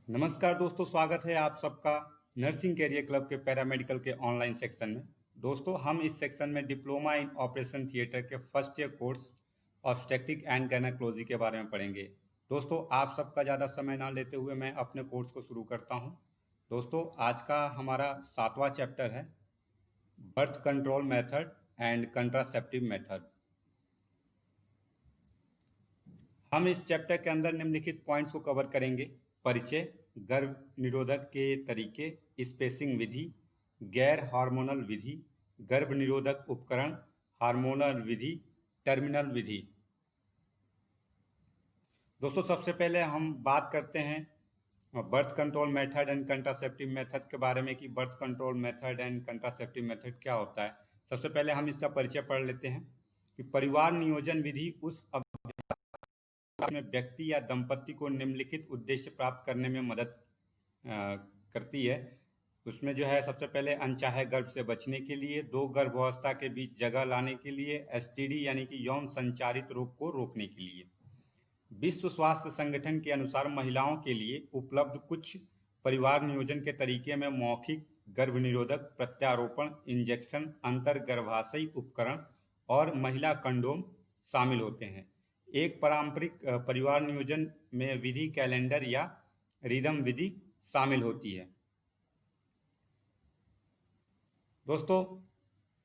नमस्कार दोस्तों, स्वागत है आप सबका नर्सिंग कैरियर क्लब के पैरामेडिकल के ऑनलाइन सेक्शन में। दोस्तों, हम इस सेक्शन में डिप्लोमा इन ऑपरेशन थिएटर के first year course obstetric and gynaecology के बारे में पढ़ेंगे। दोस्तों, आप सबका ज़्यादा समय ना लेते हुए मैं अपने कोर्स को शुरू करता हूं। दोस्तों, आज का हमारा 7वां चैप्टर है birth control method and contraceptive method. हम इस चैप्टर के अंदर निम्नलिखित पॉइंट्स को कवर करेंगे: परिचय, गर्भ निरोधक के तरीके, स्पेसिंग विधि, गैर हार्मोनल विधि, गर्भ निरोधक उपकरण, हार्मोनल विधि, टर्मिनल विधि। दोस्तों, सबसे पहले हम बात करते हैं birth control method and contraceptive method के बारे में कि birth control method and contraceptive method क्या होता है। सबसे पहले हम इसका परिचय पढ़ लेते हैं कि परिवार नियोजन विधि उस में व्यक्ति या दंपति को निम्नलिखित उद्देश्य प्राप्त करने में मदद करती है। उसमें जो है सबसे पहले अनचाहे गर्भ से बचने के लिए, दो गर्भावस्था के बीच जगह लाने के लिए, एसटीडी यानी कि यौन संचारित रोग को रोकने के लिए। विश्व स्वास्थ्य संगठन के अनुसार महिलाओं के लिए उपलब्ध कुछ परिवार नियोजन के तरीके में मौखिक गर्भ निरोधक, प्रत्यारोपण, इंजेक्शन, अंतर्गर्भाशयी उपकरण और महिला कंडोम शामिल होते हैं। एक पारंपरिक परिवार नियोजन में विधि कैलेंडर या रिदम विधि शामिल होती है। दोस्तों,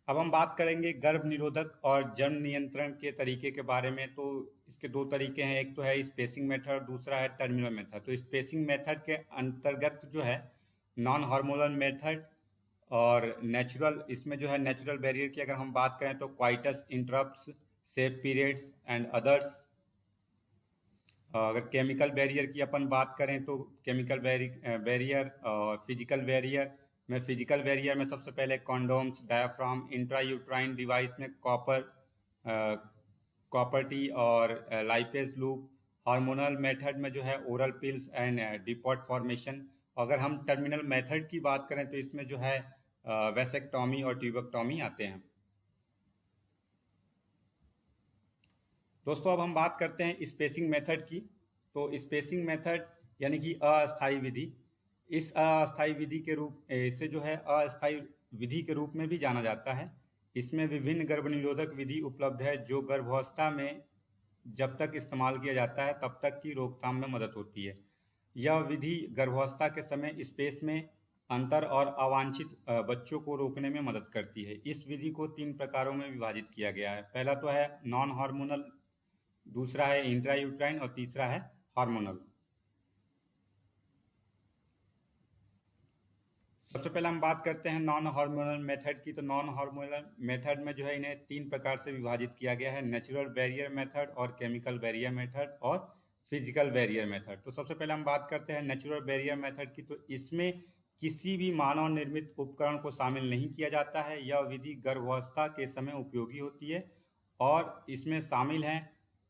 अब हम बात करेंगे गर्भ निरोधक और जन्म नियंत्रण के तरीके के बारे में। तो इसके दो तरीके हैं, एक तो है स्पेसिंग मेथड, दूसरा है टर्मिनल मेथड। तो स्पेसिंग मेथड के अंतर्गत जो है नॉन हार्मोनल मेथड और नेचुरल, इसमें जो है नेचुरल बैरियर की अगर हम बात करें तो coitus interrupts, safe periods and others. अगर केमिकल बैरियर की अपन बात करें तो केमिकल बैरियर और फिजिकल बैरियर में, फिजिकल बैरियर में सबसे पहले कॉन्डोम्स, डायाफ्राम, इंट्रायूट्राइन डिवाइस में कॉपर टी और लाइपेज लूप। हार्मोनल मेथड में जो है oral pills and depot formation. अगर हम टर्मिनल मेथड की बात करें तो इसमें जो है वेसेक्टॉमी और ट्यूबेक्टॉमी आते हैं। दोस्तों, अब हम बात करते हैं स्पेसिंग मेथड की। तो स्पेसिंग मेथड यानी कि अस्थायी विधि, इस अस्थायी विधि के रूप, इसे जो है अस्थायी विधि के रूप में भी जाना जाता है। इसमें विभिन्न गर्भ निरोधक विधि उपलब्ध है जो गर्भावस्था में जब तक इस्तेमाल किया जाता है तब तक की रोकथाम में मदद होती है। यह विधि गर्भावस्था के समय स्पेस में अंतर और अवांछित बच्चों को रोकने में मदद करती है। इस विधि को 3 प्रकारों में विभाजित किया गया है। पहला तो है नॉन हार्मोनल, दूसरा है इंट्रायूट्राइन और तीसरा है हार्मोनल। सबसे पहले हम बात करते हैं नॉन हार्मोनल मेथड की। तो नॉन हार्मोनल मेथड में जो है इन्हें 3 प्रकार से विभाजित किया गया है: नेचुरल बैरियर मेथड और केमिकल बैरियर मेथड और फिजिकल बैरियर मेथड। तो सबसे पहले हम बात करते हैं नेचुरल बैरियर मेथड की। तो इसमें किसी भी मानव निर्मित उपकरण को शामिल नहीं किया जाता है। यह विधि गर्भावस्था के समय उपयोगी होती है और इसमें शामिल हैं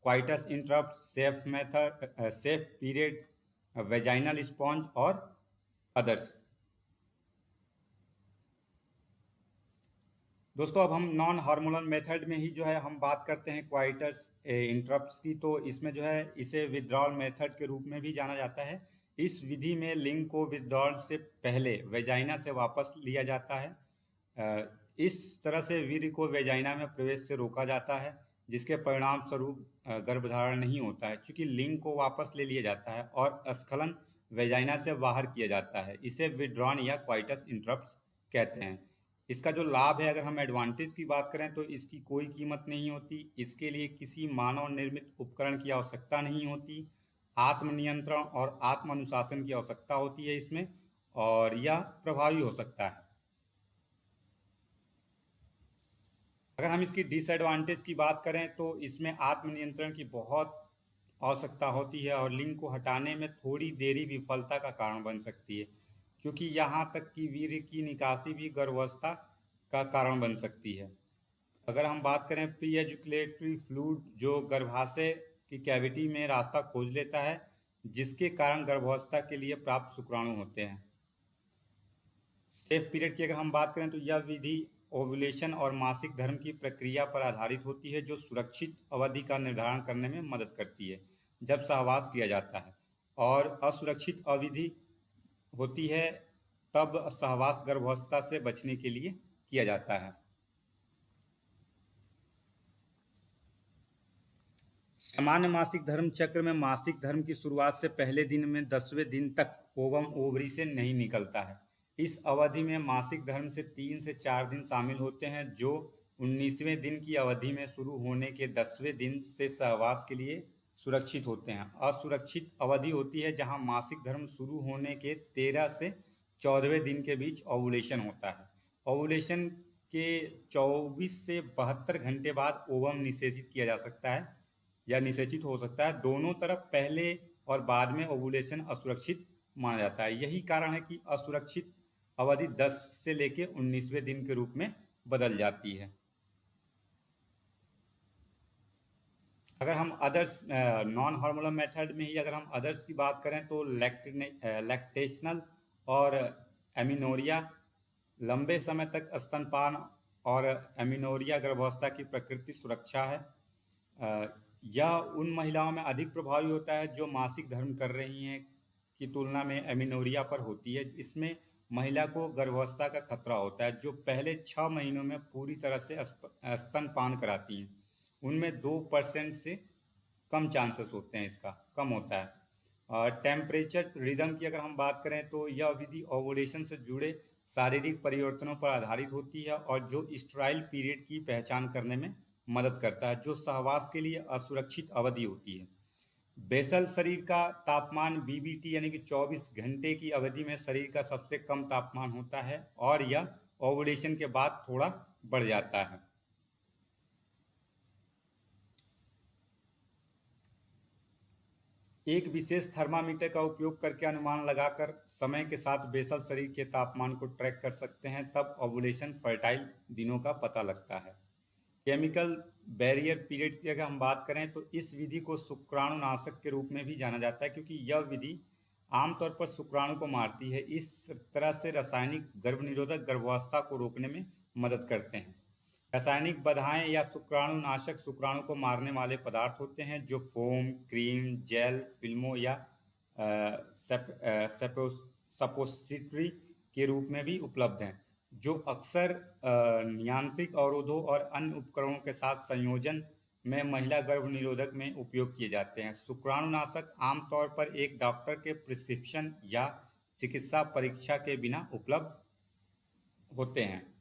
coitus interrupt, safe method, safe period, vaginal sponge और अदर्स। दोस्तों, अब हम नॉन हार्मोनल मेथड में ही जो है हम बात करते हैं क्वाइटस इंटरप्ट्स की। तो इसमें जो है इसे विथड्रॉल मेथड के रूप में भी जाना जाता है। इस विधि में लिंग को विथड्रॉल से पहले वेजाइना से वापस लिया जाता है। इस तरह से वीर्य को वेजाइना में प्रवेश से रोका जाता है, जिसके परिणाम स्वरूप गर्भधारण नहीं होता है, क्योंकि लिंग को वापस ले लिया जाता है और स्खलन वेजाइना से बाहर किया जाता है। इसे विथड्रॉन या क्वाइटस इंटरप्ट्स कहते हैं। इसका जो लाभ है, अगर हम एडवांटेज की बात करें तो इसकी कोई कीमत नहीं होती। इसके लिए किसी मानव निर्मित उपकरण की आवश्यकता नहीं होती। आत्मनियंत्रण और आत्म अनुशासन की आवश्यकता होती है इसमें, और यह प्रभावी हो सकता है। अगर हम इसकी डिसएडवांटेज की बात करें तो इसमें आत्मनियंत्रण की बहुत आवश्यकता होती है और लिंग को हटाने में थोड़ी देरी विफलता का कारण बन सकती है, क्योंकि यहाँ तक कि वीर्य की निकासी भी गर्भावस्था का कारण बन सकती है। अगर हम बात करें प्री एजुकेटरी फ्लूइड, जो गर्भाशय की कैविटी में रास्ता खोज लेता है, जिसके कारण गर्भावस्था के लिए प्राप्त शुक्राणु होते हैं। सेफ पीरियड की अगर हम बात करें तो यह विधि ओव्यूलेशन और मासिक धर्म की प्रक्रिया पर आधारित होती है, जो सुरक्षित अवधि का निर्धारण करने में मदद करती है जब सहवास किया जाता है। और असुरक्षित अवधि होती है तब सहवास गर्भावस्था से बचने के लिए किया जाता है। सामान्य मासिक धर्म चक्र में मासिक धर्म की शुरुआत से पहले दिन में 10वें दिन तक ओवम ओवरी से नहीं निकलता है। इस अवधि में मासिक धर्म से 3 से 4 दिन शामिल होते हैं जो 19वें दिन की अवधि में शुरू होने के 10वें दिन से सहवास के लिए सुरक्षित होते हैं। असुरक्षित अवधि होती है जहां मासिक धर्म शुरू होने के 13 से 14वें दिन के बीच ओवुलेशन होता है। ओवुलेशन के 24 से 72 घंटे बाद ओवम निषेचित किया जा सकता है या निषेचित हो सकता है। दोनों तरफ पहले और बाद में ओवुलेशन असुरक्षित माना जाता है। यही कारण है कि असुरक्षित अवधि 10 से लेकर 19वें दिन के रूप में बदल जाती है। अगर हम अदर्स नॉन हार्मोनल मेथड में ही अगर हम अदर्स की बात करें तो लैक्टेशनल और एमिनोरिया, लंबे समय तक स्तनपान और एमिनोरिया गर्भावस्था की प्रकृति सुरक्षा है। यह उन महिलाओं में अधिक प्रभावी होता है जो मासिक धर्म कर रही हैं की तुलना में एमिनोरिया पर होती है। इसमें महिला को गर्भावस्था का खतरा होता है। जो पहले 6 महीनों में पूरी तरह से स्तनपान कराती हैं उनमें 2% से कम चांसेस होते हैं, इसका कम होता है। और टेम्परेचर रिदम की अगर हम बात करें तो यह विधि ओवुलेशन से जुड़े शारीरिक परिवर्तनों पर आधारित होती है और जो स्टेराइल पीरियड की पहचान करने में मदद करता है जो सहवास के लिए असुरक्षित अवधि होती है। बेसल शरीर का तापमान बीबीटी यानी कि 24 घंटे की अवधि में शरीर का सबसे कम तापमान होता है और यह ओवुलेशन के बाद थोड़ा बढ़ जाता है। एक विशेष थर्मामीटर का उपयोग करके अनुमान लगाकर समय के साथ बेसल शरीर के तापमान को ट्रैक कर सकते हैं, तब ओवुलेशन फर्टाइल दिनों का पता लगता है। केमिकल बैरियर पीरियड की अगर हम बात करें तो इस विधि को शुक्राणुनाशक के रूप में भी जाना जाता है क्योंकि यह विधि आमतौर पर शुक्राणु को मारती है। इस तरह से रासायनिक गर्भनिरोधक गर्भावस्था को रोकने में मदद करते हैं। रासायनिक बाधाएं या शुक्राणुनाशक शुक्राणु को मारने वाले पदार्थ होते हैं जो फोम, क्रीम, जेल, फिल्मों या सपोसिटरी के रूप में भी उपलब्ध हैं, जो अक्सर यांत्रिक अवरोधों और अन्य उपकरणों के साथ संयोजन में महिला गर्भ निरोधक में उपयोग किए जाते हैं। शुक्राणुनाशक आमतौर पर एक डॉक्टर के प्रिस्क्रिप्शन या चिकित्सा परीक्षा के बिना उपलब्ध होते हैं।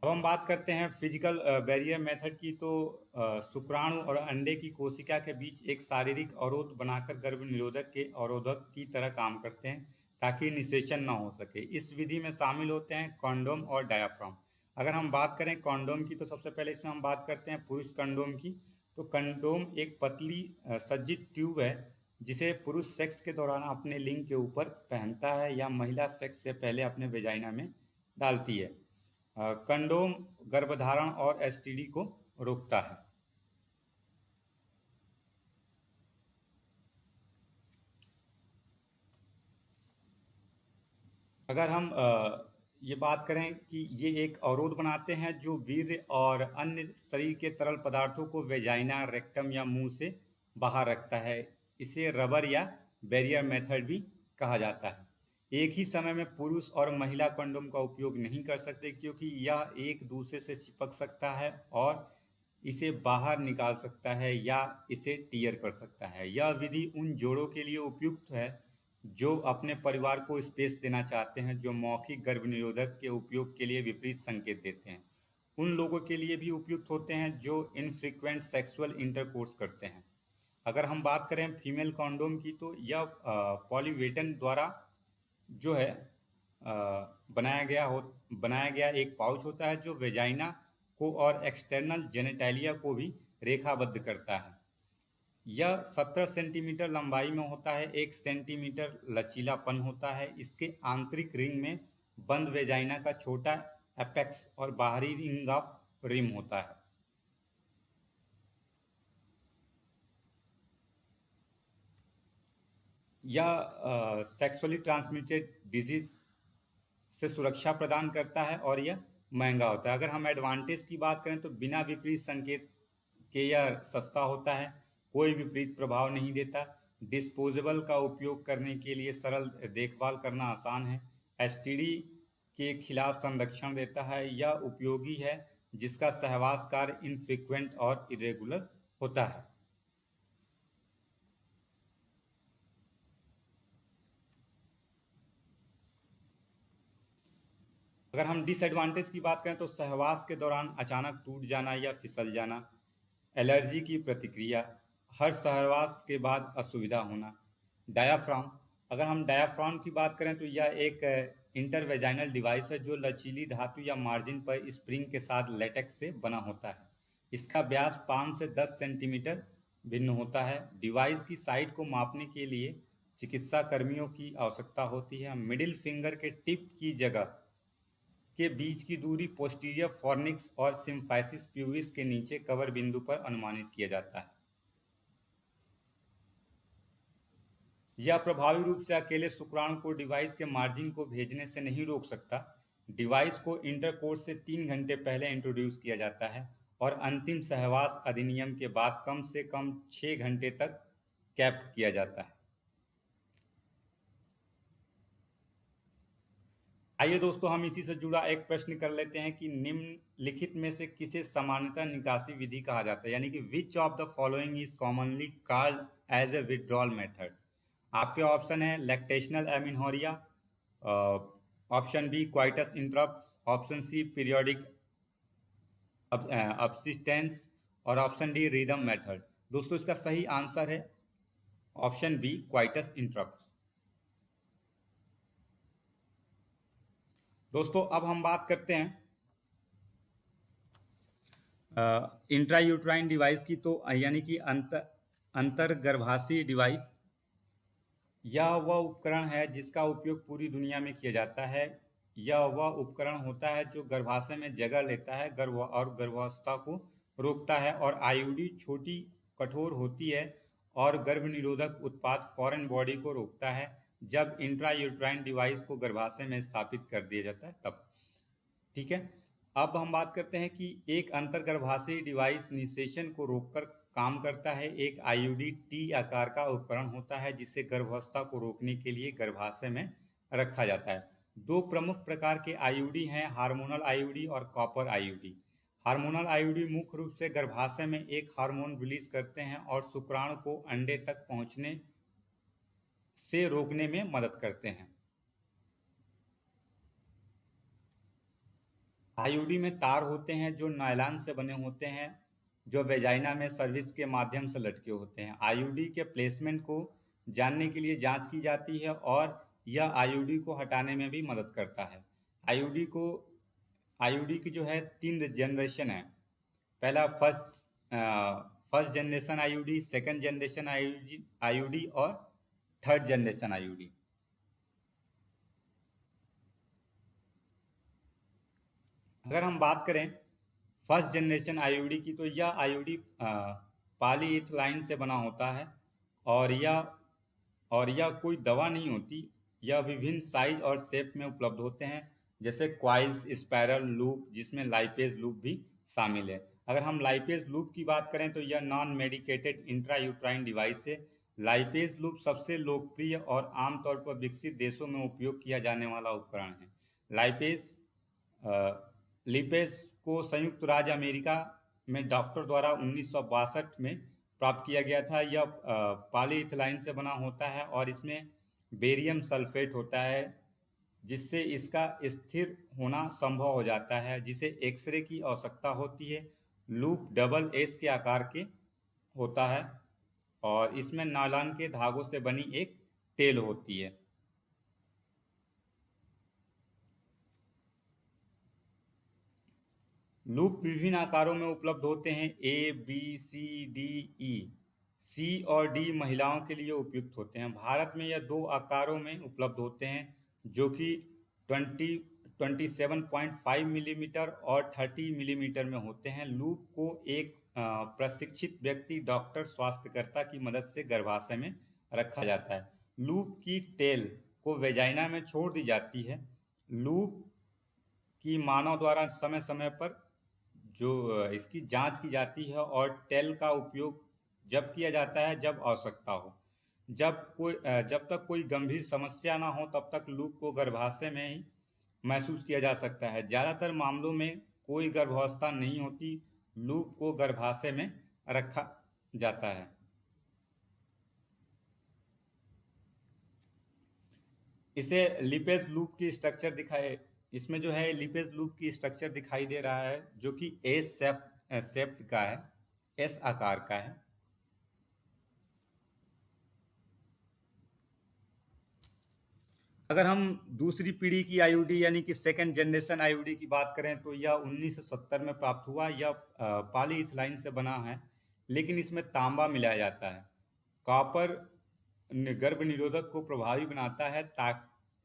अब हम बात करते हैं फिजिकल बैरियर मेथड की। तो शुक्राणु और अंडे की कोशिका के बीच एक शारीरिक अवरोध बनाकर गर्भ निरोधक के अवरोधक की तरह काम करते हैं ताकि निषेचन न हो सके। इस विधि में शामिल होते हैं कंडोम और डायाफ्राम। अगर हम बात करें कंडोम की तो सबसे पहले इसमें हम बात करते हैं पुरुष कंडोम की। तो कंडोम एक पतली सज्जित ट्यूब है जिसे पुरुष सेक्स के दौरान अपने लिंग के ऊपर पहनता है या महिला सेक्स से पहले अपने वेजाइना में डालती है। कंडोम गर्भधारण और एसटीडी को रोकता है। अगर हम ये बात करें कि ये एक अवरोध बनाते हैं जो वीर्य और अन्य शरीर के तरल पदार्थों को वेजाइना, रेक्टम या मुंह से बाहर रखता है। इसे रबर या बैरियर मेथड भी कहा जाता है। एक ही समय में पुरुष और महिला कंडोम का उपयोग नहीं कर सकते क्योंकि यह एक दूसरे से चिपक सकता है और इसे बाहर निकाल सकता है या इसे टीयर कर सकता है। यह विधि उन जोड़ों के लिए उपयुक्त है जो अपने परिवार को स्पेस देना चाहते हैं, जो मौखिक गर्भ निरोधक के उपयोग के लिए विपरीत संकेत देते हैं। उन लोगों के लिए भी उपयुक्त होते हैं जो इनफ्रीक्वेंट सेक्सुअल इंटरकोर्स करते हैं। अगर हम बात करें फीमेल कॉन्डोम की तो यह पॉलीवेटन द्वारा जो है बनाया गया एक पाउच होता है जो वेजाइना को और एक्सटर्नल जेनेटालिया को भी रेखाबद्ध करता है। यह 17 सेंटीमीटर लंबाई में होता है, 1 सेंटीमीटर लचीलापन होता है। इसके आंतरिक रिंग में बंद वेजाइना का छोटा एपेक्स और बाहरी रिंग ऑफ रिम होता है। यह सेक्सुअली ट्रांसमिटेड डिजीज से सुरक्षा प्रदान करता है और यह महंगा होता है। अगर हम एडवांटेज की बात करें तो बिना विपरीत संकेत के यह सस्ता होता है। कोई विपरीत प्रभाव नहीं देता, डिस्पोजेबल का उपयोग करने के लिए सरल, देखभाल करना आसान है, एसटीडी के खिलाफ संरक्षण देता है, या उपयोगी है जिसका सहवास कार्य इनफ्रीक्वेंट और इरेगुलर होता है। अगर हम डिसएडवांटेज की बात करें तो सहवास के दौरान अचानक टूट जाना या फिसल जाना, एलर्जी की प्रतिक्रिया, हर सहवास के बाद असुविधा होना। डायाफ्राम, अगर हम डायाफ्राम की बात करें तो यह एक इंटरवेजाइनल डिवाइस है जो लचीली धातु या मार्जिन पर स्प्रिंग के साथ लेटेक्स से बना होता है। इसका व्यास 5 से 10 सेंटीमीटर भिन्न होता है। डिवाइस की साइट को मापने के लिए चिकित्सा कर्मियों की आवश्यकता होती है। मिडिल फिंगर के टिप की जगह के बीच की दूरी पोस्टीरियर फॉर्निक्स और सिम्फाइसिस प्यूबिस के नीचे कवर बिंदु पर अनुमानित किया जाता है। यह प्रभावी रूप से अकेले शुक्राणु को डिवाइस के मार्जिन को भेजने से नहीं रोक सकता। डिवाइस को इंटरकोर्स से 3 घंटे पहले इंट्रोड्यूस किया जाता है और अंतिम सहवास अधिनियम के बाद कम से कम 6 घंटे तक कैप किया जाता है। आइए दोस्तों, हम इसी से जुड़ा एक प्रश्न कर लेते हैं कि निम्नलिखित में से किसे सामान्यतः निकासी विधि कहा जाता है, यानी कि which of the following is commonly called as a withdrawal method. आपके ऑप्शन है lactational amenorrhoea, option B coitus interruptus, option C periodic abstinence और ऑप्शन डी रिदम मेथड। दोस्तों इसका सही आंसर है ऑप्शन बी क्वाइटस इंटरप्ट्स। दोस्तों अब हम बात करते हैं इंट्रायूट्राइन डिवाइस की, तो यानी कि अंतर्गर्भाशयी डिवाइस। यह वह उपकरण है जिसका उपयोग पूरी दुनिया में किया जाता है। यह वह उपकरण होता है जो गर्भाशय में जगह लेता है और गर्भावस्था को रोकता है, और आईयूडी छोटी कठोर होती है और गर्भ निरोधक उत्पाद फॉरेन बॉडी को रोकता है। जब इंट्रायूट्राइन डिवाइस को गर्भाशय में स्थापित कर दिया जाता है तब। ठीक है, अब हम बात करते हैं कि एक अंतर्गर्भाशयी डिवाइस निषेचन को रोककर काम करता है। एक आईयूडी टी आकार का उपकरण होता है जिसे गर्भावस्था को रोकने के लिए गर्भाशय में रखा जाता है। दो प्रमुख प्रकार के आईयूडी हैं, हार्मोनल आईयूडी और कॉपर आईयूडी। हार्मोनल आईयूडी मुख्य रूप से गर्भाशय में एक हार्मोन रिलीज करते हैं और शुक्राणु को अंडे तक पहुंचने से रोकने में मदद करते हैं। आईयूडी में तार होते हैं जो नायलॉन से बने होते हैं, जो वेजाइना में सर्विस के माध्यम से लटके होते हैं। आईयूडी के प्लेसमेंट को जानने के लिए जांच की जाती है और यह आईयूडी को हटाने में भी मदद करता है। आईयूडी की जो है 3 जनरेशन है। पहला first generation IUD, second generation IUD और थर्ड जनरेशन आईयूडी। अगर हम बात करें फर्स्ट जनरेशन आईयूडी की, तो यह आईयूडी पॉलीइथाइलिन से बना होता है और यह कोई दवा नहीं होती। यह विभिन्न साइज और शेप में उपलब्ध होते हैं, जैसे क्वाइल्स, स्पाइरल, लूप, जिसमें लाइपेज लूप भी शामिल है। अगर हम लाइपेज लूप की बात करें तो यह नॉन मेडिकेटेड इंट्रायूट्राइन डिवाइस है। लाइपेज लूप सबसे लोकप्रिय और आमतौर पर विकसित देशों में उपयोग किया जाने वाला उपकरण है। लिपेज को संयुक्त राज्य अमेरिका में डॉक्टर द्वारा 1962 में प्राप्त किया गया था। यह पॉलीइथाइलिन से बना होता है और इसमें बेरियम सल्फेट होता है, जिससे इसका स्थिर होना संभव हो जाता है, जिसे एक्सरे की आवश्यकता होती है। लूप डबल एस के आकार के होता है और इसमें नायलॉन के धागों से बनी एक टेल होती है। लूप विभिन्न आकारों में उपलब्ध होते हैं, ए, बी, सी, डी, ई। सी और डी महिलाओं के लिए उपयुक्त होते हैं। भारत में यह 2 आकारों में उपलब्ध होते हैं, जो कि 27.5 मिलीमीटर और 30 मिलीमीटर में होते हैं। लूप को एक प्रशिक्षित व्यक्ति, डॉक्टर, स्वास्थ्यकर्ता की मदद से गर्भाशय में रखा जाता है। लूप की टेल को वेजाइना में छोड़ दी जाती है। लूप की मानव द्वारा समय समय पर जो इसकी जांच की जाती है और टेल का उपयोग जब किया जाता है जब आवश्यकता हो। जब तक कोई गंभीर समस्या ना हो तब तक लूप को गर्भाशय में ही महसूस किया जा सकता है। ज़्यादातर मामलों में कोई गर्भावस्था नहीं होती, लूप को गर्भाशय में रखा जाता है। इसे लिपेज लूप की स्ट्रक्चर दिखाए, इसमें जो है लिपेज लूप की स्ट्रक्चर दिखाई दे रहा है जो कि एस शेप्ड का है, एस आकार का है। अगर हम दूसरी पीढ़ी की आईयूडी यानी कि सेकेंड जनरेशन आईयूडी की बात करें तो यह 1970 में प्राप्त हुआ। यह पॉलीइथिलीन से बना है, लेकिन इसमें तांबा मिलाया जाता है। कॉपर गर्भ निरोधक को प्रभावी बनाता है।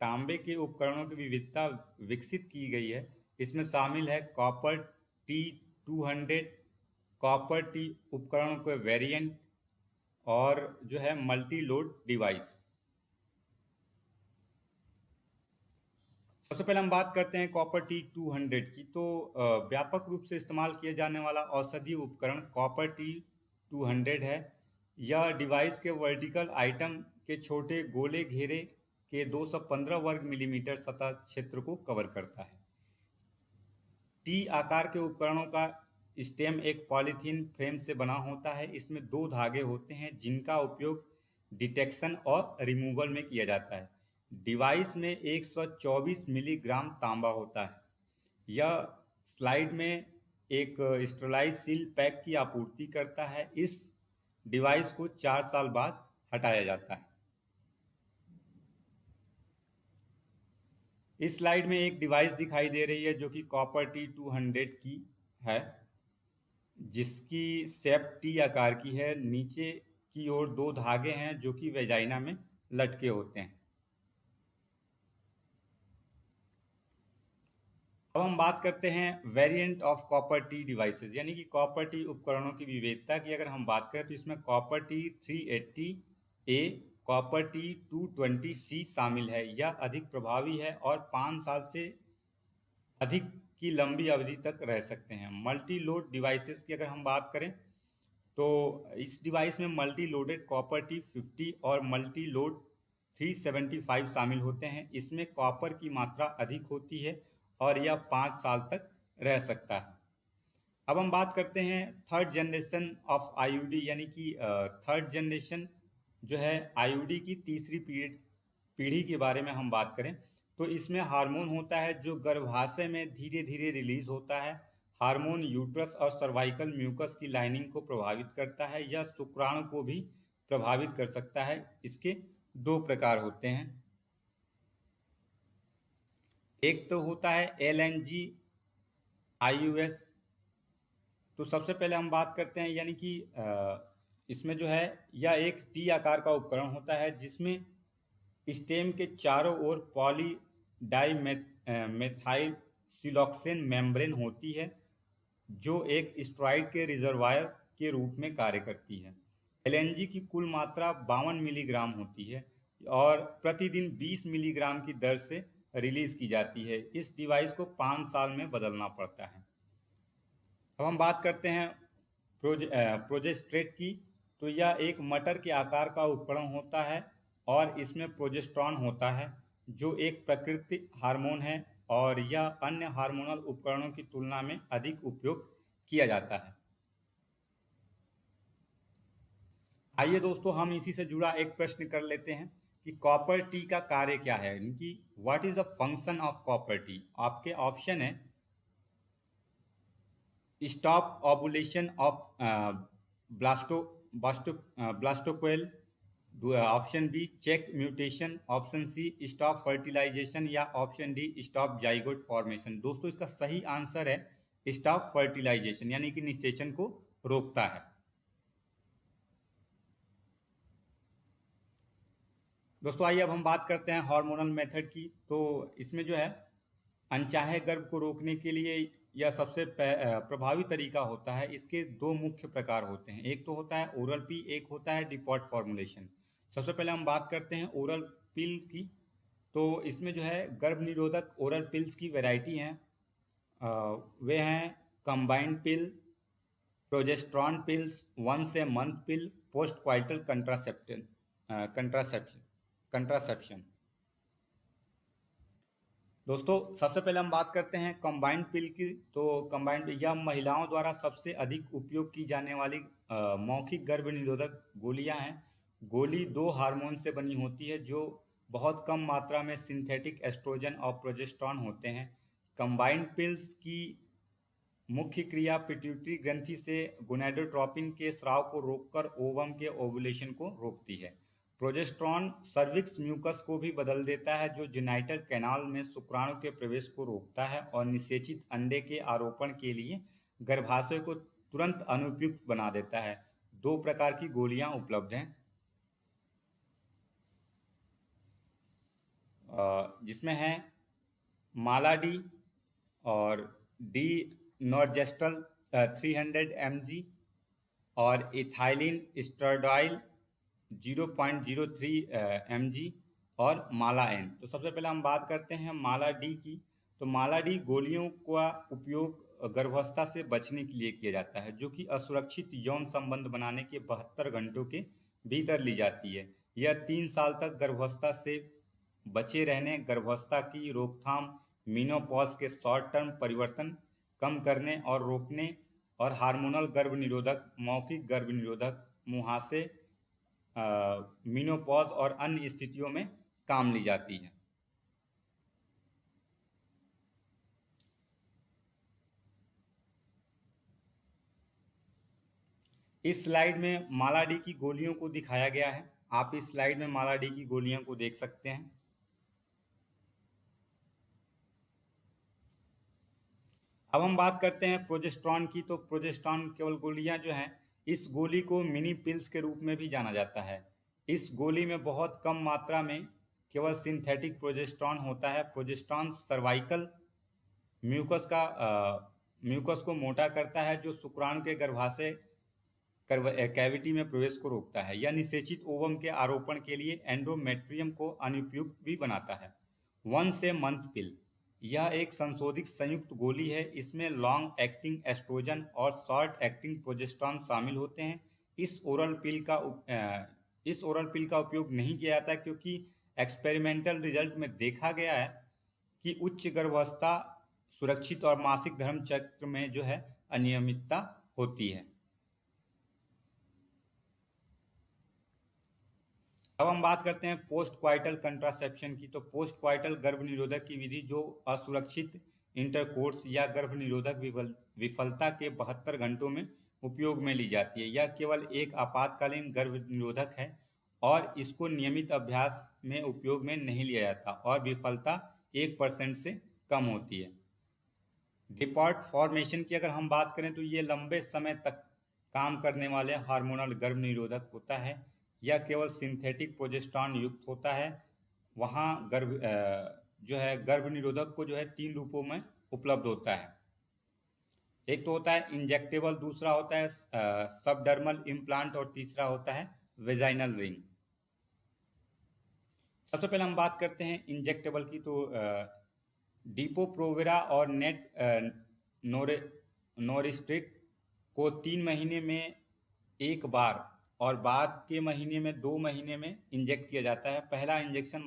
तांबे के उपकरणों की विविधता विकसित की गई है। इसमें शामिल है कॉपर T200, कॉपर टी उपकरणों के वेरिएंट और जो है मल्टी लोड डिवाइस। सबसे पहले हम बात करते हैं कॉपर T200 की। तो व्यापक रूप से इस्तेमाल किए जाने वाला औषधीय उपकरण कॉपर T200 है। यह डिवाइस के वर्टिकल आइटम के छोटे गोले घेरे के 215 वर्ग मिलीमीटर सतह क्षेत्र को कवर करता है। टी आकार के उपकरणों का स्टेम एक पॉलीथीन फ्रेम से बना होता है। इसमें 2 धागे होते हैं जिनका उपयोग डिटेक्शन और रिमूवल में किया जाता है। डिवाइस में 124 मिलीग्राम तांबा होता है। यह स्लाइड में एक स्टेरलाइज सील पैक की आपूर्ति करता है। इस डिवाइस को 4 साल बाद हटाया जाता है। इस स्लाइड में एक डिवाइस दिखाई दे रही है जो कि कॉपर T200 की है, जिसकी शेप टी आकार की है। नीचे की ओर 2 धागे हैं जो कि वेजाइना में लटके होते हैं। अब हम बात करते हैं variant of copper T devices, यानी कि कॉपर टी उपकरणों की विविधता की। अगर हम बात करें तो इसमें कॉपर T380A, कॉपर T220C शामिल है। यह अधिक प्रभावी है और 5 साल से अधिक की लंबी अवधि तक रह सकते हैं। मल्टी लोड डिवाइसेस की अगर हम बात करें तो इस डिवाइस में मल्टी लोडेड कॉपर T50 और मल्टी लोड 375 शामिल होते हैं। इसमें कॉपर की मात्रा अधिक होती है और यह 5 साल तक रह सकता है। अब हम बात करते हैं थर्ड जनरेशन ऑफ आईयूडी, यानी कि थर्ड जनरेशन जो है आईयूडी की तीसरी पीढ़ी के बारे में हम बात करें तो इसमें हार्मोन होता है जो गर्भाशय में धीरे धीरे रिलीज होता है। हार्मोन यूट्रस और सर्वाइकल म्यूकस की लाइनिंग को प्रभावित करता है। यह शुक्राणु को भी प्रभावित कर सकता है। इसके 2 प्रकार होते हैं। एक तो होता है LNG IUS। तो सबसे पहले हम बात करते हैं, यानी कि इसमें जो है यह एक टी आकार का उपकरण होता है जिसमें स्टेम के चारों ओर पॉली डाइमेथाइल सिलोक्सेन मेम्ब्रेन होती है जो एक स्टेरॉइड के रिजर्वायर के रूप में कार्य करती है। LNG की कुल मात्रा 52 मिलीग्राम होती है और प्रतिदिन 20 मिलीग्राम की दर से रिलीज की जाती है। इस डिवाइस को 5 साल में बदलना पड़ता है। अब हम बात करते हैं प्रोजेस्ट्रेट की। तो यह एक मटर के आकार का उपकरण होता है और इसमें प्रोजेस्टेरॉन होता है जो एक प्राकृतिक हार्मोन है और यह अन्य हार्मोनल उपकरणों की तुलना में अधिक उपयोग किया जाता है। आइए दोस्तों, हम इसी से जुड़ा एक प्रश्न कर लेते हैं कि कॉपर टी का कार्य क्या है, यानी कि what is the function of copper T. आपके ऑप्शन है stop ovulation of blastocoel, option B check mutation, option C stop fertilisation या option D stop zygote formation. दोस्तों इसका सही आंसर है स्टॉप फर्टिलाइजेशन, यानी कि निषेचन को रोकता है। दोस्तों आइए अब हम बात करते हैं हार्मोनल मेथड की। तो इसमें जो है अनचाहे गर्भ को रोकने के लिए यह सबसे प्रभावी तरीका होता है। इसके 2 मुख्य प्रकार होते हैं, एक तो होता है ओरल पी, एक होता है डिपॉट फॉर्मुलेशन। सबसे पहले हम बात करते हैं ओरल पिल की। तो इसमें जो है गर्भ निरोधक ओरल पिल्स की वैरायटी हैं। वे हैं combined pill, progesterone pills once a month pill post coital contraception. दोस्तों सबसे पहले हम बात करते हैं कंबाइंड पिल की। तो कंबाइंड यह महिलाओं द्वारा सबसे अधिक उपयोग की जाने वाली मौखिक गर्भ निरोधक गोलियां हैं। गोली दो हार्मोन से बनी होती है जो बहुत कम मात्रा में सिंथेटिक एस्ट्रोजन और प्रोजेस्टेरॉन होते हैं। कंबाइंड पिल्स की मुख्य क्रिया पिट्यूटरी ग्रंथि से गोनाडोट्रोपिन के स्राव को रोककर ओवम के ओवुलेशन को रोकती है। प्रोजेस्टेरॉन सर्विक्स म्यूकस को भी बदल देता है जो जेनाइटल कैनाल में शुक्राणु के प्रवेश को रोकता है और निषेचित अंडे के आरोपण के लिए गर्भाशय को तुरंत अनुपयुक्त बना देता है। दो प्रकार की गोलियां उपलब्ध हैं जिसमें है मालाडी और डी नॉर्जेस्ट्रल 300 mg और इथाइलिन स्टर्डॉयल 0.03 mg और माला एन। तो सबसे पहले हम बात करते हैं माला डी की। तो माला डी गोलियों का उपयोग गर्भावस्था से बचने के लिए किया जाता है जो कि असुरक्षित यौन संबंध बनाने के 72 घंटों के भीतर ली जाती है। यह 3 साल तक गर्भावस्था से बचे रहने, गर्भावस्था की रोकथाम, मीनोपॉज के शॉर्ट टर्म परिवर्तन कम करने और रोकने और हार्मोनल गर्भ निरोधक, मौखिक गर्भ निरोधक, मुहासे, मीनोपॉज और अन्य स्थितियों में काम ली जाती है। इस स्लाइड में माला डी की गोलियों को दिखाया गया है। आप इस स्लाइड में माला डी की गोलियों को देख सकते हैं। अब हम बात करते हैं प्रोजेस्टेरॉन की। तो प्रोजेस्टेरॉन केवल गोलियां जो हैं, इस गोली को मिनी पिल्स के रूप में भी जाना जाता है। इस गोली में बहुत कम मात्रा में केवल सिंथेटिक प्रोजेस्टेरॉन होता है। प्रोजेस्टेरॉन सर्वाइकल म्यूकस को मोटा करता है जो शुक्राणु के गर्भाशय कैविटी में प्रवेश को रोकता है। यह निषेचित ओवम के आरोपण के लिए एंडोमेट्रियम को अनुपयुक्त भी बनाता है। वंस ए मंथ पिल यह एक संशोधित संयुक्त गोली है। इसमें लॉन्ग एक्टिंग एस्ट्रोजन और शॉर्ट एक्टिंग प्रोजेस्टेरॉन शामिल होते हैं। इस ओरल पिल का उपयोग नहीं किया जाता क्योंकि एक्सपेरिमेंटल रिजल्ट में देखा गया है कि उच्च गर्भावस्था सुरक्षित और मासिक धर्म चक्र में जो है अनियमितता होती है। अब हम बात करते हैं पोस्ट क्वाइटल कंट्रासेप्शन की। तो पोस्ट क्वाइटल गर्भ निरोधक की विधि जो असुरक्षित इंटरकोर्स या गर्भ निरोधक विफलता के 72 घंटों में उपयोग में ली जाती है। यह केवल एक आपातकालीन गर्भ निरोधक है और इसको नियमित अभ्यास में उपयोग में नहीं लिया जाता और विफलता 1% से कम होती है। डिपॉर्ट फॉर्मेशन की अगर हम बात करें तो ये लंबे समय तक काम करने वाले हार्मोनल गर्भ निरोधक होता है। यह केवल सिंथेटिक प्रोजेस्टेरॉन युक्त होता है। वहाँ गर्भ निरोधक को जो है 3 रूपों में उपलब्ध होता है। एक तो होता है इंजेक्टेबल, दूसरा होता है सबडर्मल इम्प्लांट और तीसरा होता है वेजाइनल रिंग। सबसे पहले हम बात करते हैं इंजेक्टेबल की। तो डिपो-प्रोवेरा और नोरिस्ट्रिट को 3 महीने में एक बार और बाद के महीने में 2 महीने में इंजेक्ट किया जाता है। पहला इंजेक्शन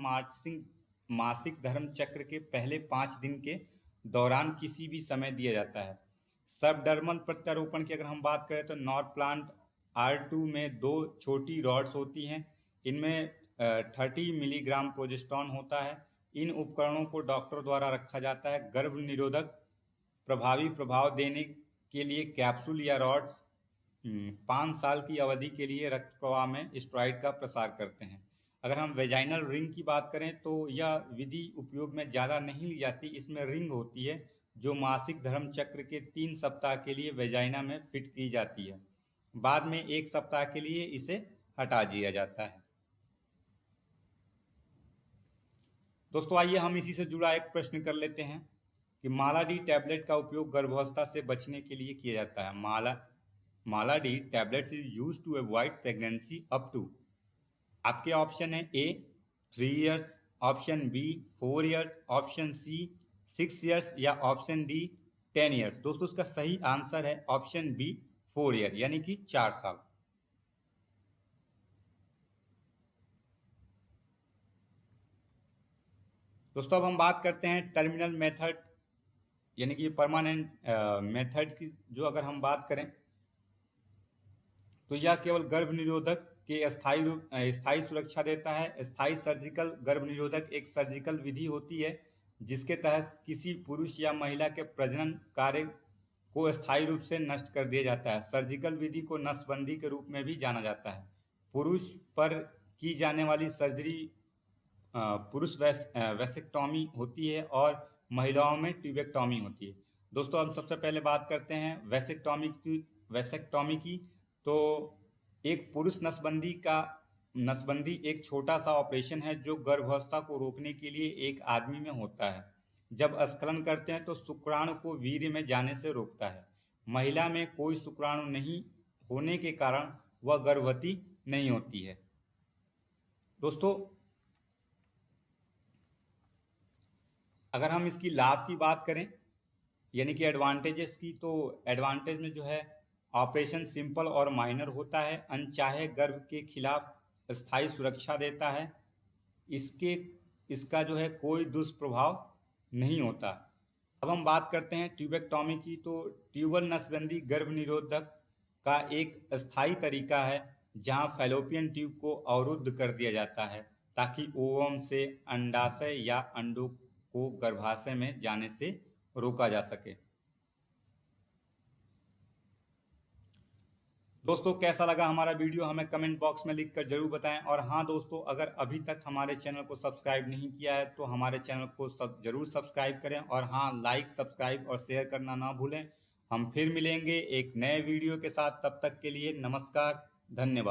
मासिक धर्म चक्र के पहले 5 दिन के दौरान किसी भी समय दिया जाता है। सबडर्मल प्रत्यारोपण की अगर हम बात करें तो नॉरप्लांट R2 में 2 छोटी रॉड्स होती हैं। इनमें 30 मिलीग्राम प्रोजेस्टेरॉन होता है। इन उपकरणों को डॉक्टर द्वारा रखा जाता है। गर्भ निरोधक प्रभावी प्रभाव देने के लिए कैप्सूल या रॉड्स 5 साल की अवधि के लिए रक्त प्रवाह में स्टेरॉइड का प्रसार करते हैं। अगर हम वेजाइनल रिंग की बात करें तो यह विधि उपयोग में ज़्यादा नहीं ली जाती। इसमें रिंग होती है जो मासिक धर्म चक्र के 3 सप्ताह के लिए वेजाइना में फिट की जाती है। बाद में 1 सप्ताह के लिए इसे हटा दिया जाता है। दोस्तों आइए हम इसी से जुड़ा एक प्रश्न कर लेते हैं कि माला डी टैबलेट का उपयोग गर्भावस्था से बचने के लिए किया जाता है। Mala D tablets is use to avoid pregnancy up to, आपके ऑप्शन है A 3 years, option B 4 years, option C 6 years या ऑप्शन डी 10 इयर्स। दोस्तों इसका सही आंसर है ऑप्शन बी 4 ईयर यानी कि 4 साल। दोस्तों अब हम बात करते हैं टर्मिनल मेथड यानी कि परमानेंट मेथड की। जो अगर हम बात करें तो यह केवल गर्भ निरोधक के स्थायी सुरक्षा देता है। स्थायी सर्जिकल गर्भ निरोधक एक सर्जिकल विधि होती है जिसके तहत किसी पुरुष या महिला के प्रजनन कार्य को स्थायी रूप से नष्ट कर दिया जाता है। सर्जिकल विधि को नसबंदी के रूप में भी जाना जाता है। पुरुष पर की जाने वाली सर्जरी पुरुष वैसेक्टॉमी होती है और महिलाओं में ट्यूबेक्टॉमी होती है। दोस्तों हम सबसे पहले बात करते हैं वैसेक्टॉमी की। तो एक पुरुष नसबंदी एक छोटा सा ऑपरेशन है जो गर्भावस्था को रोकने के लिए एक आदमी में होता है। जब स्खलन करते हैं तो शुक्राणु को वीर्य में जाने से रोकता है। महिला में कोई शुक्राणु नहीं होने के कारण वह गर्भवती नहीं होती है। दोस्तों अगर हम इसकी लाभ की बात करें यानी कि एडवांटेजेस की, तो एडवांटेज में जो है ऑपरेशन सिंपल और माइनर होता है, अनचाहे गर्भ के खिलाफ स्थायी सुरक्षा देता है, इसका जो है कोई दुष्प्रभाव नहीं होता। अब हम बात करते हैं ट्यूबेक्टॉमी की। तो ट्यूबल नसबंदी गर्भ निरोधक का एक स्थायी तरीका है जहां फैलोपियन ट्यूब को अवरुद्ध कर दिया जाता है ताकि ओवम से अंडाशय या अंडों को गर्भाशय में जाने से रोका जा सके। दोस्तों कैसा लगा हमारा वीडियो हमें कमेंट बॉक्स में लिखकर जरूर बताएं। और हाँ दोस्तों, अगर अभी तक हमारे चैनल को सब्सक्राइब नहीं किया है तो हमारे चैनल को जरूर सब्सक्राइब करें। और हाँ, लाइक, सब्सक्राइब और शेयर करना ना भूलें। हम फिर मिलेंगे एक नए वीडियो के साथ। तब तक के लिए नमस्कार, धन्यवाद।